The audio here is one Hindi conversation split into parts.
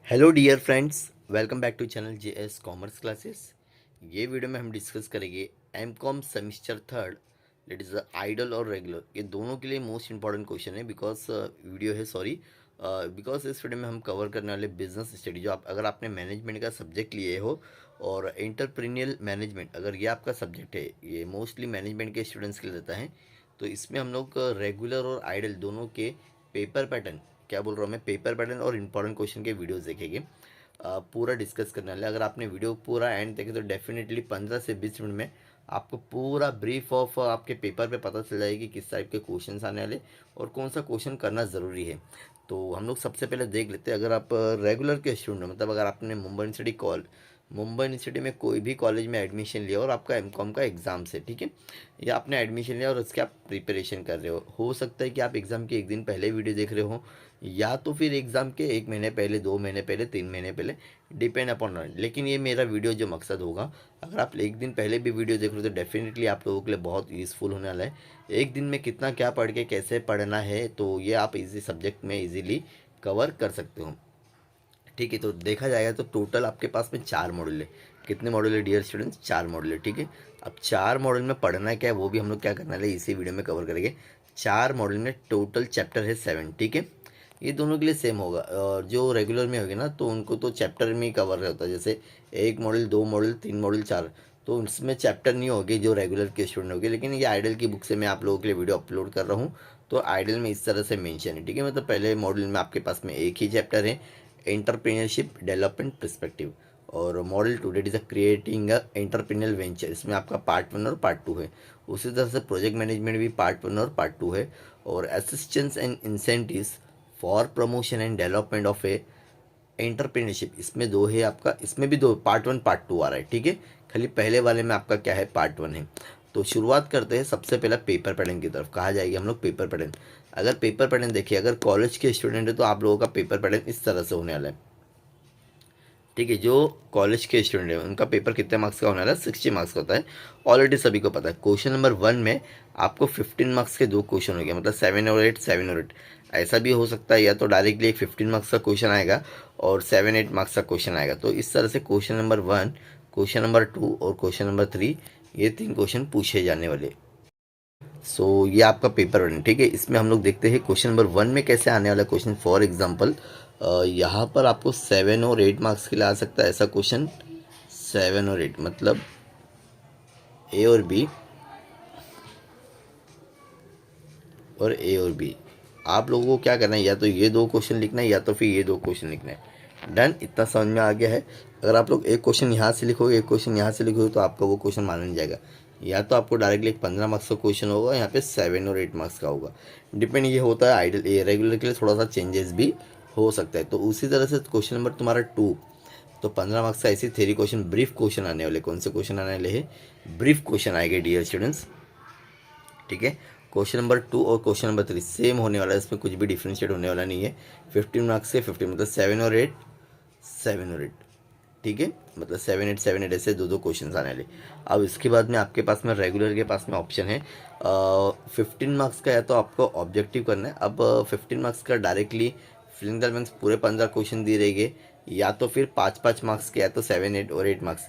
Hello dear friends, welcome back to channel JS commerce classes. ये वीडियो में हम डिस्कस करेंगे M com semester third, that is IDOL और रेगुलर। ये दोनों के लिए मोस्ट इंपॉर्टेंट क्वेश्चन है बिकॉज वीडियो है, सॉरी, बिकॉज इस वीडियो में हम कवर करने वाले बिजनेस स्टडी, जो आप अगर आपने मैनेजमेंट का सब्जेक्ट लिए हो और एंटरप्रेन्योरियल मैनेजमेंट अगर ये आपका सब्जेक्ट है, ये मोस्टली मैनेजमेंट के स्टूडेंट्स के लिए रहता है। तो इसमें हम लोग रेगुलर और आइडल दोनों के पेपर पैटर्न, क्या बोल रहा हूँ मैं, पेपर पैटर्न और इंपॉर्टेंट क्वेश्चन के वीडियोस देखेंगे। पूरा डिस्कस करने वाले। अगर आपने वीडियो पूरा एंड देखे तो डेफिनेटली 15 से 20 मिनट में आपको पूरा ब्रीफ ऑफ आपके पेपर पे पता चल जाएगी किस टाइप के क्वेश्चंस आने वाले और कौन सा क्वेश्चन करना ज़रूरी है। तो हम लोग सबसे पहले देख लेते हैं। अगर आप रेगुलर के स्टूडेंट हो, मतलब अगर आपने मुंबई यूनिवर्सिटी में कोई भी कॉलेज में एडमिशन लिया और आपका एमकॉम का एग्ज़ाम से, ठीक है, या आपने एडमिशन लिया और उसके आप प्रिपरेशन कर रहे हो सकता है कि आप एग्ज़ाम के एक दिन पहले वीडियो देख रहे हो या तो फिर एग्ज़ाम के 1 महीने पहले, 2 महीने पहले, 3 महीने पहले, डिपेंड अपॉन। लेकिन ये मेरा वीडियो जो मकसद होगा, अगर आप एक दिन पहले भी वीडियो देख रहे हो तो डेफिनेटली आप लोगों के लिए बहुत यूज़फुल होने वाला है। एक दिन में कितना क्या पढ़ के कैसे पढ़ना है, तो ये आप इसी सब्जेक्ट में इजीली कवर कर सकते हो। ठीक है, तो देखा जाएगा तो टोटल आपके पास में 4 मॉड्यूल है। कितने मॉड्यूल है डियर स्टूडेंट्स? 4 मॉड्यूल है, ठीक है। अब 4 मॉड्यूल में पढ़ना क्या है वो भी हम लोग क्या करना है इसी वीडियो में कवर करेंगे। 4 मॉड्यूल में टोटल चैप्टर है 7, ठीक है। ये दोनों के लिए सेम होगा, और जो रेगुलर में होगी ना तो उनको तो चैप्टर में ही कवर होता है। जैसे 1 मॉड्यूल, 2 मॉड्यूल, 3 मॉड्यूल, 4, तो उसमें चैप्टर नहीं होगी जो रेगुलर के स्टूडेंट होगी। लेकिन ये आइडल की बुक से मैं आप लोगों के लिए वीडियो अपलोड कर रहा हूँ, तो आइडल में इस तरह से मेंशन है, ठीक है। मतलब पहले मॉड्यूल में आपके पास में एक ही चैप्टर है, एंटरप्रेन्योरशिप डेवलपमेंट पर्सपेक्टिव, और model to date is a creating a entrepreneur venture. इसमें आपका पार्ट 1 और पार्ट 2 है। उसी तरह से प्रोजेक्ट मैनेजमेंट भी पार्ट 1 और पार्ट 2 है। और assistance and incentives for promotion and development of A entrepreneurship, इसमें दो है आपका, इसमें भी दो, पार्ट 1 पार्ट 2 आ रहा है, ठीक है। खाली पहले वाले में आपका क्या है, पार्ट 1 है। तो शुरुआत करते हैं सबसे पहला पेपर पैटर्न की तरफ। कहा जाएगी हम लोग पेपर पैटर्न। अगर पेपर पैटर्न देखिए, अगर कॉलेज के स्टूडेंट है तो आप लोगों का पेपर पैटर्न इस तरह से होने वाला है, ठीक है। जो कॉलेज के स्टूडेंट है उनका पेपर कितने मार्क्स का होने वाला है? 60 मार्क्स का होता है। ऑलरेडी सभी को पता है। क्वेश्चन नंबर 1 में आपको 15 मार्क्स के 2 क्वेश्चन हो गए, मतलब 7 और 8, 7 और 8। ऐसा भी हो सकता है या तो डायरेक्टली एक 15 मार्क्स का क्वेश्चन आएगा और 7, 8 मार्क्स का क्वेश्चन आएगा। तो इस तरह से क्वेश्चन नंबर 1, क्वेश्चन नंबर 2 और क्वेश्चन नंबर 3, ये 3 क्वेश्चन पूछे जाने वाले। सो ये आपका पेपर 1, ठीक है। इसमें हम लोग देखते हैं क्वेश्चन नंबर 1 में कैसे आने वाला क्वेश्चन। फॉर एग्जाम्पल यहाँ पर आपको 7 और 8 मार्क्स के लिए आ सकता है ऐसा क्वेश्चन। 7 और 8 मतलब ए और बी, और ए और बी। आप लोगों को क्या करना है, या तो ये 2 क्वेश्चन लिखना है या तो फिर ये 2 क्वेश्चन लिखना है। डन, इतना समझ में आ गया है। अगर आप लोग एक क्वेश्चन यहाँ से लिखोगे, एक क्वेश्चन यहाँ से लिखोगे, तो आपका वो क्वेश्चन माना नहीं जाएगा। या तो आपको डायरेक्टली एक 15 मार्क्स का क्वेश्चन होगा, यहाँ पे 7 और 8 मार्क्स का होगा। डिपेंड ये होता है, आइडल ये रेगुलर के लिए थोड़ा सा चेंजेस भी हो सकता है। तो उसी तरह से क्वेश्चन नंबर तुम्हारा 2, तो 15 मार्क्स का ऐसी थ्योरी क्वेश्चन, ब्रीफ क्वेश्चन आने वाले। कौन से क्वेश्चन आने वाले हैं? ब्रीफ क्वेश्चन आएंगे डियर स्टूडेंट्स, ठीक है। क्वेश्चन नंबर 2 और क्वेश्चन नंबर 3 सेम होने वाला है, इसमें कुछ भी डिफ्रेंशिएट होने वाला नहीं है। 15 मार्क्स से 15, मतलब 7 और 8, 7 और 8, ठीक है। मतलब 7, 8, 7, 8 ऐसे 2 क्वेश्चन आने वाले। अब इसके बाद में आपके पास में रेगुलर के पास में ऑप्शन है 15 मार्क्स का, या तो आपको ऑब्जेक्टिव करना है। अब 15 मार्क्स का डायरेक्टली फिलिंग द ब्लैंक्स पूरे 15 क्वेश्चन दिए रहेंगे, या तो फिर 5-5 मार्क्स के, या तो 7, 8 और 8 मार्क्स।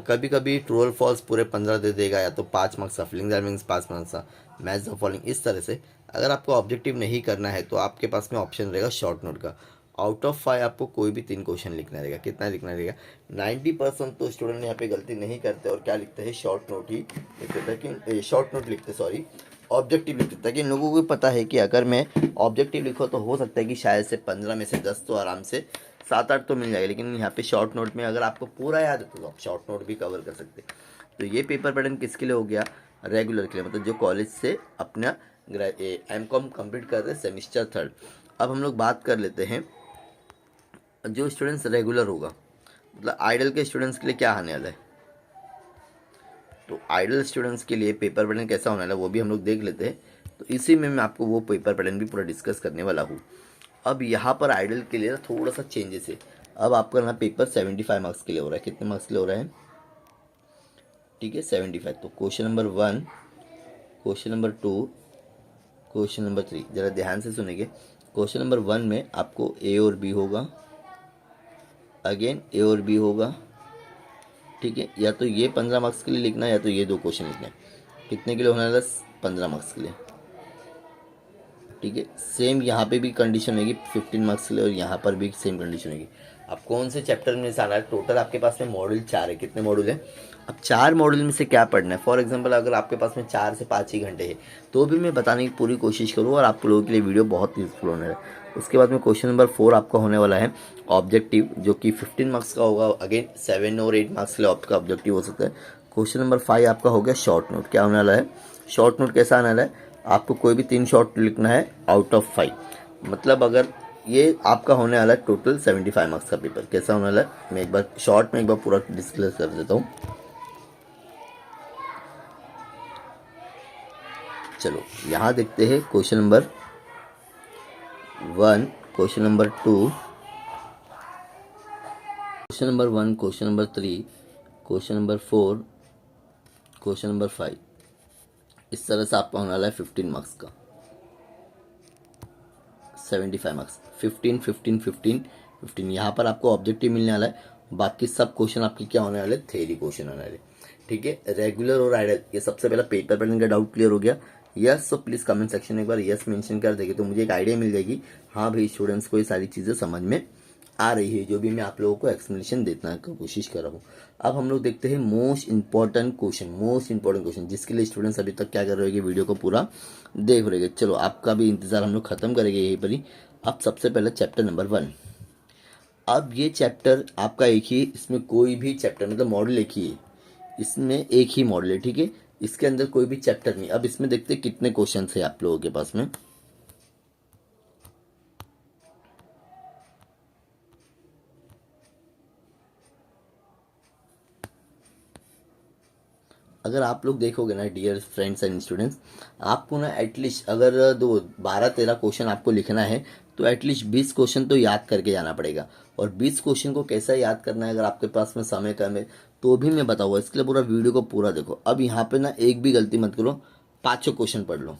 कभी कभी ट्रू और फॉल्स पूरे 15 दे देगा, या तो 5 मार्क्स का फिलिंग द ब्लैंक्स, 5 मार्क्स का मैच द फॉलोइंग। इस तरह से अगर आपको ऑब्जेक्टिव नहीं करना है तो आपके पास में ऑप्शन रहेगा शॉर्ट नोट का। आउट ऑफ 5 आपको कोई भी 3 क्वेश्चन लिखना रहेगा। कितना लिखना रहेगा? 90% तो स्टूडेंट यहाँ पे गलती नहीं करते और क्या लिखते हैं, शॉर्ट नोट ही लिखते, ताकि शॉर्ट नोट लिखते, सॉरी, ऑब्जेक्टिव लिखते, ताकि इन लोगों को पता है कि अगर मैं ऑब्जेक्टिव लिखो तो हो सकता है कि शायद से 15 में से 10 तो आराम से 7-8 तो मिल जाएगा। लेकिन यहाँ पे शॉर्ट नोट में अगर आपको पूरा याद है तो आप शॉर्ट नोट भी कवर कर सकते हैं। तो ये पेपर पैटर्न किसके लिए हो गया? रेगुलर के लिए, मतलब जो कॉलेज से अपना एम.कॉम कंप्लीट कर रहे हैं सेमिस्टर थर्ड। अब हम लोग बात कर लेते हैं जो स्टूडेंट्स रेगुलर होगा, मतलब आइडल के स्टूडेंट्स के लिए क्या आने वाला है। तो आइडल स्टूडेंट्स के लिए पेपर पैटर्न कैसा होने वाला है वो भी हम लोग देख लेते हैं। तो इसी में मैं आपको वो पेपर पैटर्न भी पूरा डिस्कस करने वाला हूँ। अब यहाँ पर आइडल के लिए थोड़ा सा चेंजेस है। अब आपका ना पेपर 75 मार्क्स के लिए हो रहा है। कितने मार्क्स के लिए हो रहा है? ठीक है, 75। तो question number 1, question number 2, question number 3, ज़रा ध्यान से सुनेंगे। क्वेश्चन नंबर 1 में आपको ए और बी होगा, अगेन ए और बी होगा, ठीक है। या तो ये 15 मार्क्स के लिए लिखना है या तो ये दो क्वेश्चन लिखना है। कितने के लिए होने वाला? 15 मार्क्स के लिए, ठीक है। सेम यहाँ पे भी कंडीशन होगी 15 मार्क्स के लिए और यहाँ पर भी सेम कंडीशन होगी। अब कौन से चैप्टर में से आना है? टोटल आपके पास में मॉड्यूल 4 है। कितने मॉड्यूल हैं? अब 4 मॉड्यूल में से क्या पढ़ना है? फॉर एग्जांपल अगर आपके पास में 4 से 5 ही घंटे है तो भी मैं बताने की पूरी कोशिश करूँ और आप लोगों के लिए वीडियो बहुत यूजफुल होने वाला है। उसके बाद में क्वेश्चन नंबर 4 आपका होने वाला है ऑब्जेक्टिव, जो कि 15 मार्क्स का होगा। अगेन 7 और 8 मार्क्स के लिए आपका ऑब्जेक्टिव हो सकता है। क्वेश्चन नंबर 5 आपका हो गया शॉर्ट नोट। क्या होने वाला है? शॉर्ट नोट कैसा आने वाला है? आपको कोई भी 3 शॉर्ट लिखना है आउट ऑफ 5। मतलब अगर ये आपका होने वाला है टोटल 75 मार्क्स का पेपर। कैसा होने वाला है? मैं एक बार शॉर्ट में एक बार पूरा डिस्क्लोज कर देता हूँ। चलो यहाँ देखते हैं question number 1, question number 2, question number 1, question number 3, question number 4, question number 5। इस तरह से आपका होने वाला है 15 मार्क्स का, 75 मार्क्स। 15 15 15 15 यहाँ पर आपको ऑब्जेक्टिव मिलने वाला है। बाकी सब क्वेश्चन आपके क्या होने वाले? थ्योरी क्वेश्चन होने वाले, ठीक है। रेगुलर और आइडल, ये सबसे पहला पेपर पैटर्न का डाउट क्लियर हो गया? Yes. So please comment section में एक बार यस मेंशन कर देंगे तो मुझे एक आइडिया मिल जाएगी, हाँ भाई स्टूडेंट्स को ये सारी चीज़ें समझ में आ रही है जो भी मैं आप लोगों को एक्सप्लेनेशन देना की कोशिश कर रहा हूँ। अब हम लोग देखते हैं मोस्ट इंपॉर्टेंट क्वेश्चन जिसके लिए स्टूडेंट्स अभी तक क्या कर रहे हैं, वीडियो को पूरा देख रहे हैं। चलो आपका भी इंतजार हम लोग खत्म करेंगे यहीं पर ही। अब सबसे पहले चैप्टर नंबर 1। अब ये चैप्टर आपका एक ही, इसमें कोई भी चैप्टर मतलब मॉडल एक ही है, इसमें एक ही मॉडल है, ठीक है। इसके अंदर कोई भी चैप्टर नहीं। अब इसमें देखते हैं कितने क्वेश्चन है आप लोगों के पास में। अगर आप लोग देखोगे ना डियर फ्रेंड्स एंड स्टूडेंट्स, आपको ना एटलीस्ट अगर 12-13 क्वेश्चन आपको लिखना है तो एटलीस्ट 20 क्वेश्चन तो याद करके जाना पड़ेगा। और 20 क्वेश्चन को कैसा याद करना है, अगर आपके पास में समय कम है तो भी मैं बताऊँगा। इसके लिए पूरा वीडियो को पूरा देखो। अब यहाँ पे ना एक भी गलती मत करो, 5 क्वेश्चन पढ़ लो।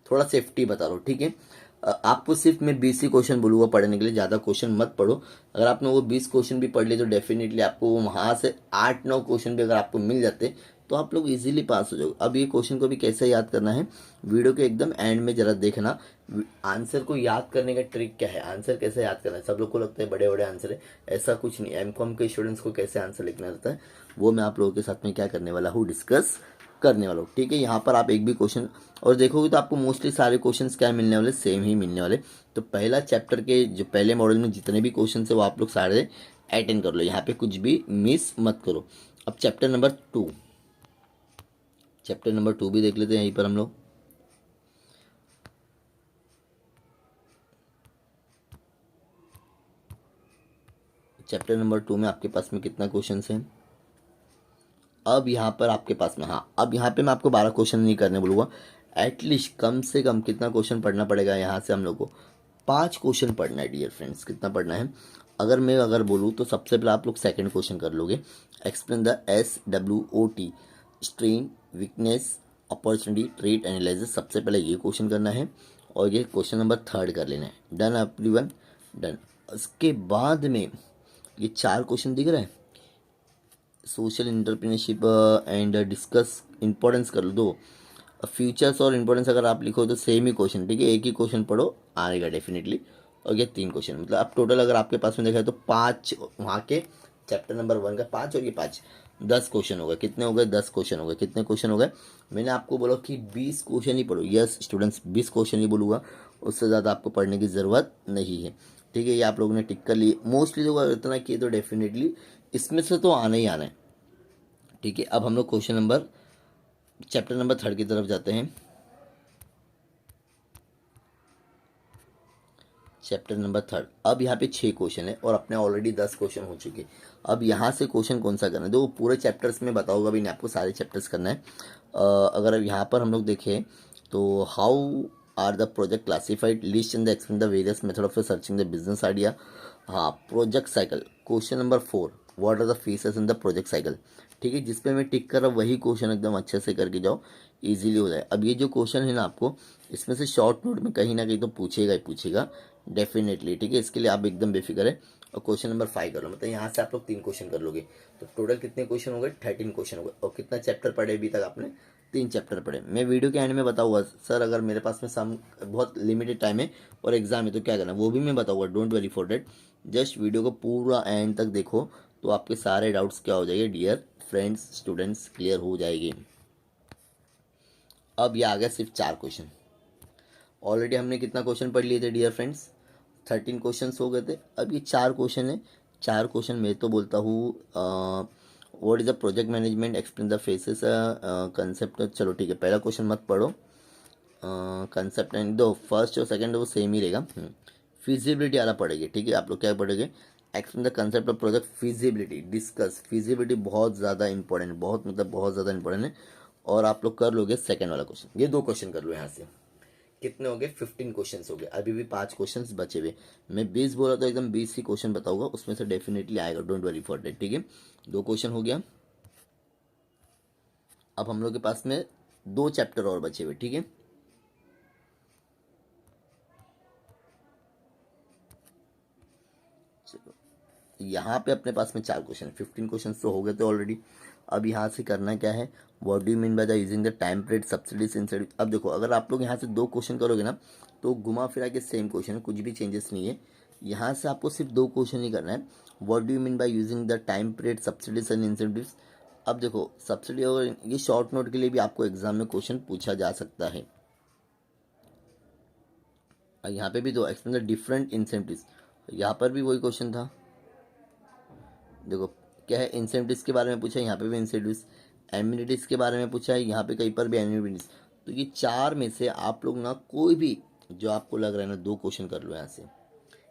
थोड़ा सेफ्टी बता रहा हूँ, ठीक है। आपको सिर्फ मैं 20 ही क्वेश्चन बोलूँगा पढ़ने के लिए, ज़्यादा क्वेश्चन मत पढ़ो। अगर आपने वो 20 क्वेश्चन भी पढ़ लिए तो डेफिनेटली आपको वहाँ से 8-9 क्वेश्चन भी अगर आपको मिल जाते तो आप लोग इजीली पास हो जाओगे। अब ये क्वेश्चन को भी कैसे याद करना है, वीडियो के एकदम एंड में जरा देखना। आंसर को याद करने का ट्रिक क्या है, आंसर कैसे याद करना है। सब लोग को लगता है बड़े बड़े आंसर है, ऐसा कुछ नहीं। एमकॉम के स्टूडेंट्स को कैसे आंसर लिखना रहता है वो मैं आप लोगों के साथ में क्या करने वाला हूँ, डिस्कस करने वाला हूँ, ठीक है। यहाँ पर आप एक भी क्वेश्चन और देखोगे तो आपको मोस्टली सारे क्वेश्चंस क्या मिलने वाले, सेम ही मिलने वाले। तो पहला चैप्टर के जो पहले मॉडल में जितने भी क्वेश्चन है वो आप लोग सारे अटेंड कर लो, यहाँ पे कुछ भी मिस मत करो। अब चैप्टर नंबर 2, चैप्टर नंबर 2 भी देख लेते हैं यहीं पर हम लोग। चैप्टर नंबर 2 में आपके पास में कितना क्वेश्चन है? अब यहाँ पर आपके पास में, हाँ अब यहाँ पे मैं आपको 12 क्वेश्चन नहीं करने बोलूँगा। एटलीस्ट कम से कम कितना क्वेश्चन पढ़ना पड़ेगा यहाँ से हम लोग को? 5 क्वेश्चन पढ़ना है डियर फ्रेंड्स। कितना पढ़ना है? अगर बोलूँ तो सबसे पहले आप लोग सेकंड क्वेश्चन कर लोगे। Explain the SWOT, strain, weakness, opportunity, trait analysis. सबसे पहले ये क्वेश्चन करना है और ये क्वेश्चन नंबर 3 कर लेना है। Done everyone? डन। उसके बाद में ये 4 क्वेश्चन दिख रहे हैं, social entrepreneurship and discuss importance कर लो 2। फ्यूचर्स और इंपॉर्टेंस अगर आप लिखो तो सेम ही क्वेश्चन, ठीक है। एक ही क्वेश्चन पढ़ो आएगा डेफिनेटली। और ये 3 क्वेश्चन, मतलब अब टोटल अगर आपके पास में देखा है तो 5 वहाँ के चैप्टर नंबर 1 का 5 और ये 5, 10 क्वेश्चन हो गए। कितने हो गए? 10 क्वेश्चन हो गए। कितने क्वेश्चन हो गए? मैंने आपको बोला कि 20 क्वेश्चन ही पढ़ो। यस स्टूडेंट्स, 20 क्वेश्चन ही बोलूँगा, उससे ज़्यादा आपको पढ़ने की ज़रूरत नहीं है, ठीक है। ये आप लोगों ने टिक कर लिए। मोस्टली लोग इतना किए तो डेफिनेटली इसमें से तो आना ही आना है, ठीक है। अब हम लोग क्वेश्चन नंबर चैप्टर नंबर 3 की तरफ जाते हैं। चैप्टर नंबर 3, अब यहाँ पे 6 क्वेश्चन है और अपने ऑलरेडी 10 क्वेश्चन हो चुके। अब यहाँ से क्वेश्चन कौन सा करना है? देखो पूरे चैप्टर्स में बताऊंगा भी नहीं आपको, सारे चैप्टर्स करना है। अगर अब यहाँ पर हम लोग देखें तो how are the project classified, list and explain the various method of searching the business idea. हाँ, project cycle question number 4, what are the phases in the project cycle, ठीक है। जिसपे मैं टिक कर रहा हूँ वही क्वेश्चन एकदम अच्छे से करके जाओ, इजीली हो जाए। अब ये जो क्वेश्चन है ना आपको इसमें से शॉर्ट नोट में कहीं ना कहीं तो पूछेगा ही पूछेगा, डेफिनेटली, ठीक है, इसके लिए आप एकदम बेफिक्र है। और क्वेश्चन नंबर 5 कर लो, मतलब यहाँ से आप लोग 3 क्वेश्चन कर लोगे, तो टोटल कितने क्वेश्चन हो गए, 13 क्वेश्चन हो गए। और कितना चैप्टर पढ़े अभी तक आपने, 3 चैप्टर पढ़े। मैं वीडियो के एंड में बताऊंगा सर, अगर मेरे पास में सम बहुत लिमिटेड टाइम है और एग्जाम है तो क्या करना, वो भी मैं बताऊंगा, don't worry for date. Just video को पूरा एंड तक देखो, तो आपके सारे डाउट्स क्या हो जाएंगे डियर फ्रेंड्स, स्टूडेंट्स, क्लियर हो जाएगी। अब ये आ गया सिर्फ 4 क्वेश्चन। ऑलरेडी हमने कितना क्वेश्चन पढ़ लिए थे डियर फ्रेंड्स, 13 क्वेश्चन हो गए थे। अब ये 4 क्वेश्चन है। 4 क्वेश्चन मैं तो बोलता हूँ, what is the project management, explain the faces, concept. चलो ठीक है, पहला क्वेश्चन मत पढ़ो, कंसेप्ट एंड दो, फर्स्ट और सेकंड वो सेम ही रहेगा। फिजिबिलिटी वाला पढ़ेंगे, ठीक है। आप लोग क्या पढ़ेंगे, explain the concept of project feasibility, discuss feasibility, बहुत ज़्यादा इंपॉर्टेंट, बहुत मतलब बहुत ज़्यादा इंपॉर्टेंट है। और आप लोग कर लोगे सेकंड वाला क्वेश्चन, ये 2 क्वेश्चन कर लो यहाँ से। कितने हो गए, 15 क्वेश्चन हो गए। अभी भी 5 क्वेश्चन बचे हुए। मैं 20 बोला तो एकदम 20 ही क्वेश्चन बताऊंगा, उसमें से डेफिनेटली आएगा, डोंट वरी फॉर दैट, ठीक है। 2 क्वेश्चन हो गया। अब हम लोग के पास में 2 चैप्टर और बचे हुए, ठीक है। चलो, यहाँ पे अपने पास में 4 क्वेश्चन, 15 क्वेश्चन तो हो गए थे ऑलरेडी। अब यहाँ से करना क्या है, what do you mean by the using the time period subsidies incentive. अब देखो, अगर आप लोग यहाँ से 2 क्वेश्चन करोगे ना, तो घुमा फिरा के सेम क्वेश्चन, कुछ भी चेंजेस नहीं है। यहाँ से आपको सिर्फ 2 क्वेश्चन ही करना है, what do you mean by using the time period subsidies and incentives. अब देखो, सब्सिडी और ये शॉर्ट नोट के लिए भी आपको एग्जाम में क्वेश्चन पूछा जा सकता है। और यहाँ पे भी दो, एक्सप्लेन द डिफरेंट इंसेंटिव्स, यहाँ पर भी वही क्वेश्चन था। देखो क्या है, इंसेंटिव्स के बारे में पूछा है, यहाँ पे भी इंसेंटिव्स, एम्यूनिटीज़ के बारे में पूछा है, यहाँ पे कहीं पर भी एम्यूनिटीज़। तो ये 4 में से आप लोग ना कोई भी जो आपको लग रहा है ना, 2 क्वेश्चन कर लो यहाँ से।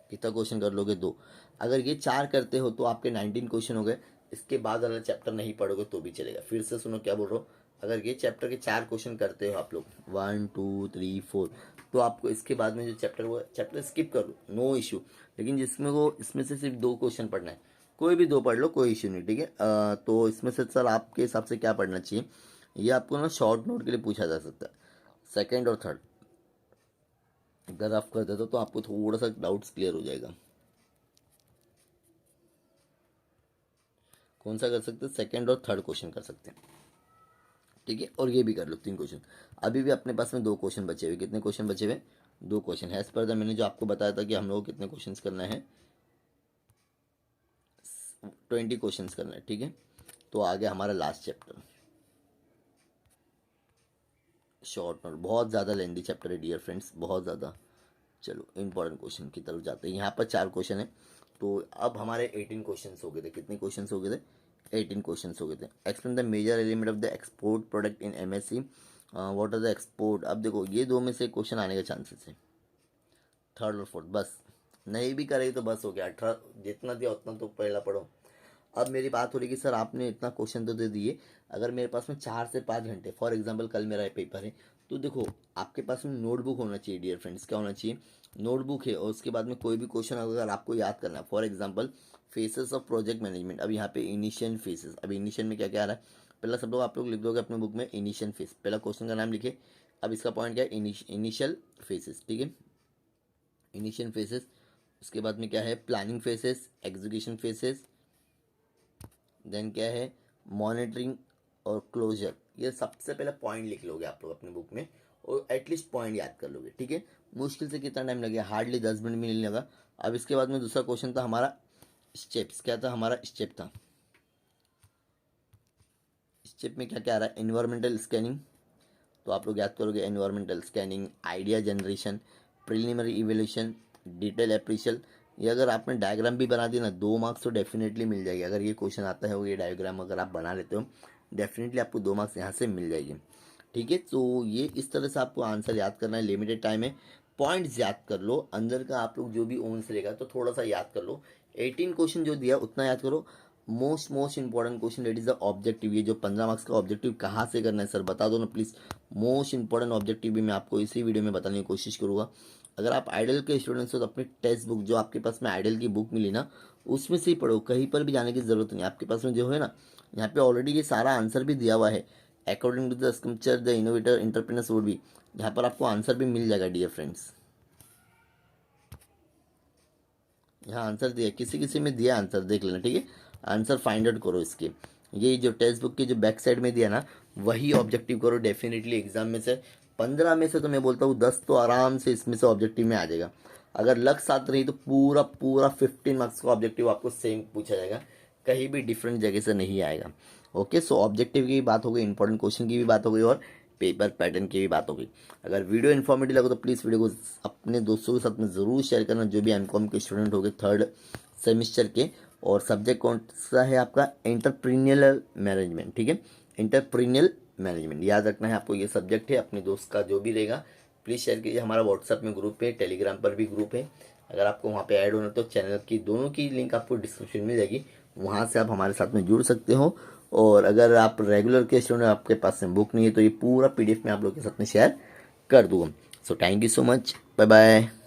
कितना क्वेश्चन कर लोगे, 2। अगर ये 4 करते हो तो आपके 19 क्वेश्चन हो गए। इसके बाद अगर चैप्टर नहीं पढ़ोगे तो भी चलेगा। फिर से सुनो क्या बोल रहा हूँ, अगर ये चैप्टर के 4 क्वेश्चन करते हो आप लोग, 1 2 3 4, तो आपको इसके बाद में जो चैप्टर, वो चैप्टर स्किप कर लो, नो इशू। लेकिन जिसमें वो, इसमें से सिर्फ 2 क्वेश्चन पढ़ना है, कोई भी 2 पढ़ लो, कोई इशू नहीं, ठीक है। तो इसमें से सर आपके हिसाब से क्या पढ़ना चाहिए, ये आपको ना शॉर्ट नोट के लिए पूछा जा सकता है, सेकेंड और थर्ड। अगर आप कर देते तो आपको थोड़ा सा डाउट्स क्लियर हो जाएगा। कौन सा कर सकते हैं, सेकंड और थर्ड क्वेश्चन कर सकते हैं, ठीक है। और ये भी कर लो 3 क्वेश्चन। अभी भी अपने पास में 2 क्वेश्चन बचे हुए। कितने क्वेश्चन बचे हुए, 2 क्वेश्चन। एज पर द मैंने जो आपको बताया था कि हम लोग को कितने क्वेश्चन करना है, 20 क्वेश्चन करना है, ठीक है। तो आ गया हमारा लास्ट चैप्टर, शॉर्ट नोट। बहुत ज़्यादा लेंदी चैप्टर है डियर फ्रेंड्स, बहुत ज़्यादा। चलो इंपॉर्टेंट क्वेश्चन की तरफ जाते हैं। यहाँ पर 4 क्वेश्चन है, तो अब हमारे 18 क्वेश्चन हो गए थे। कितने क्वेश्चन हो गए थे, 18 क्वेश्चन हो गए थे। Explain the major element of the export product in MSC, what are the export. अब देखो, ये 2 में से क्वेश्चन आने के चांसेस है, थर्ड और फोर्थ। बस नहीं भी करेगी तो बस हो गया, 18 जितना दिया उतना तो पहला पढ़ो। अब मेरी बात हो रही कि सर आपने इतना क्वेश्चन तो दे दिए, अगर मेरे पास में 4 से 5 घंटे, फॉर एग्जांपल कल मेरा पेपर है, तो देखो आपके पास में नोटबुक होना चाहिए डियर फ्रेंड्स। क्या होना चाहिए, नोटबुक है। और उसके बाद में कोई भी क्वेश्चन अगर आपको याद करना है, for example faces of project management. अब यहाँ पे इनिशियल फेसेस, अब इनिशियल में क्या क्या आ रहा है, पहला सब लोग आप लोग लिख दोगे अपने बुक में, इनिशियल फेस, पहला क्वेश्चन का नाम लिखे। अब इसका पॉइंट क्या है, इनिशियल फेसेस, ठीक है, इनिशियल फेसेस। उसके बाद में क्या है, planning phases, execution phases, then क्या है, मॉनिटरिंग और क्लोजर। ये सबसे पहले पॉइंट लिख लोगे आप लोग अपने बुक में, और एटलीस्ट पॉइंट याद कर लोगे, ठीक है। मुश्किल से कितना टाइम लगेगा, हार्डली 10 मिनट भी नहीं लगा। अब इसके बाद में दूसरा क्वेश्चन था हमारा स्टेप्स। क्या था हमारा स्टेप था, स्टेप में क्या क्या आ रहा है, एनवायरमेंटल स्कैनिंग। तो आप लोग याद करोगे, environmental scanning, idea generation, preliminary evaluation, detail appraisal. ये अगर आपने डायग्राम भी बना दिया ना, 2 मार्क्स तो डेफिनेटली मिल जाएगी। अगर ये क्वेश्चन आता है, वो ये डायग्राम अगर आप बना लेते हो, डेफिनेटली आपको 2 मार्क्स यहाँ से मिल जाएगी, ठीक है। तो ये इस तरह से आपको आंसर याद करना है, लिमिटेड टाइम है। पॉइंट्स याद कर लो, अंदर का आप लोग जो भी ओन्स रहेगा तो थोड़ा सा याद कर लो। 18 क्वेश्चन जो दिया उतना याद करो। Most important question, that is the objective. ये जो 15 मार्क्स का ऑब्जेक्टिव कहाँ से करना है सर बता दो ना प्लीज़। मोस्ट इंपॉर्टेंट ऑब्जेक्टिव भी मैं आपको इसी वीडियो में बताने की कोशिश करूँगा। अगर आप आइडल के स्टूडेंट्स हो तो अपनी टेक्स्ट बुक, जो आपके पास में आइडल की बुक मिली ना, उसमें से ही पढ़ो, कहीं पर भी जाने की ज़रूरत नहीं। आपके पास में जो है ना, यहाँ पे ऑलरेडी ये सारा आंसर भी दिया हुआ है। According to the scripture the innovator entrepreneurs would भी, यहाँ पर आपको आंसर भी मिल जाएगा डियर फ्रेंड्स। यहाँ आंसर दिया, किसी किसी में दिया आंसर, देख लेना ठीक है। आंसर फाइंड आउट करो इसके, ये जो टेक्स्ट बुक के जो बैक साइड में दिया ना वही ऑब्जेक्टिव करो। डेफिनेटली एग्जाम में से 15 में से तो मैं बोलता हूँ 10 तो आराम से इसमें से ऑब्जेक्टिव में आ जाएगा। अगर लक साथ रही तो पूरा पूरा 15 मार्क्स का ऑब्जेक्टिव आपको सेम पूछा जाएगा, कहीं भी डिफरेंट जगह से नहीं आएगा। ओके, सो ऑब्जेक्टिव की भी बात हो गई, इंपॉर्टेंट क्वेश्चन की भी बात हो गई और पेपर पैटर्न की भी बात हो गई। अगर वीडियो इन्फॉर्मेटिव लगे तो प्लीज़ वीडियो को अपने दोस्तों के साथ में ज़रूर शेयर करना, जो भी एमकॉम के स्टूडेंट हो गए 3rd सेमिस्टर के। और सब्जेक्ट कौन सा है आपका? एंटरप्रीनियल मैनेजमेंट, ठीक है, एंटरप्रीनियल मैनेजमेंट याद रखना है आपको, ये सब्जेक्ट है। अपने दोस्त का जो भी रहेगा प्लीज़ शेयर कीजिए। हमारा व्हाट्सएप में ग्रुप है, टेलीग्राम पर भी ग्रुप है, अगर आपको वहाँ पे ऐड होना तो चैनल की दोनों की लिंक आपको डिस्क्रिप्शन में मिल जाएगी, वहाँ से आप हमारे साथ में जुड़ सकते हो। और अगर आप रेगुलर के स्टूडेंट आपके पास में बुक नहीं है तो ये पूरा PDF में आप लोग के साथ में शेयर कर दूँगा। So thank you so much, bye bye.